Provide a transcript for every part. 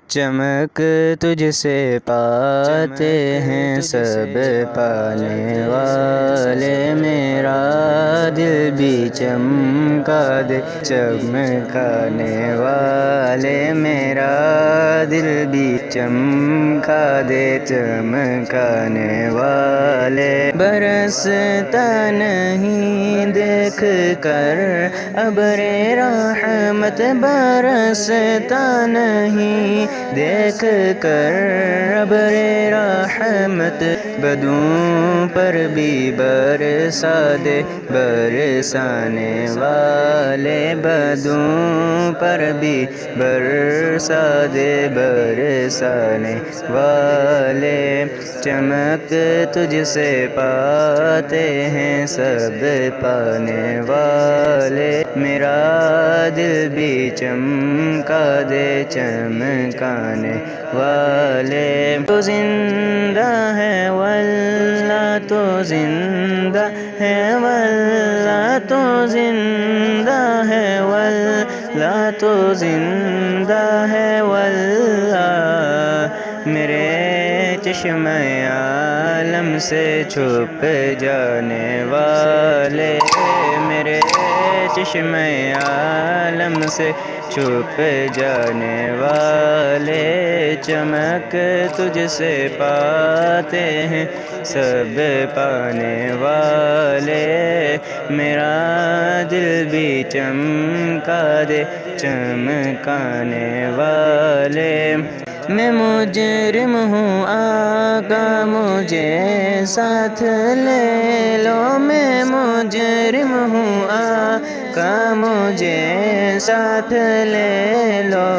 چمک تجھ سے پاتے ہیں سب پانے والے، میرا دل بھی چمکا دے چمکانے والے، میرا دل بھی چمکا دے چمکانے والے۔ برستا نہیں دیکھ کر ابر رحمت، برستا نہیں دیکھ کر ابر رحمت، بدوں پر بھی برسا دے برسانے والے، بدوں پر بھی برسا دے برسانے والے۔ چمک تجھ سے پاتے ہیں سب پانے والے، میرا دل بھی چمکا دے چمکانے والے۔ تو زندہ ہے واللہ تو زندہ ہے واللہ تو زندہ ہے واللہ تو زندہ ہے واللہ، میرے چشم عالم سے چھپ جانے والے، میرے چشم عالم سے چھپ جانے والے۔ چمک تجھ سے پاتے ہیں سب پانے والے، میرا دل بھی چمکا دے چمکانے والے۔ میں مجرم ہوں آقا مجھے ساتھ لے لو، میں مجرم ہوں آقا مجھے ساتھ لے لو،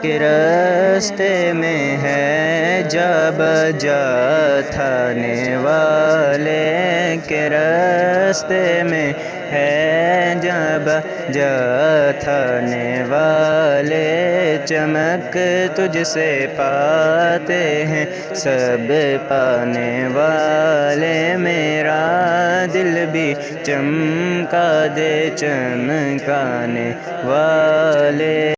کہ راستے میں ہے جا بجا تھانے والے، کہ راستے میں ہے جا بجا تھانے والے۔ چمک تجھ سے پاتے ہیں سب پانے والے، میرا دل بھی چمکا دے چمکانے والے۔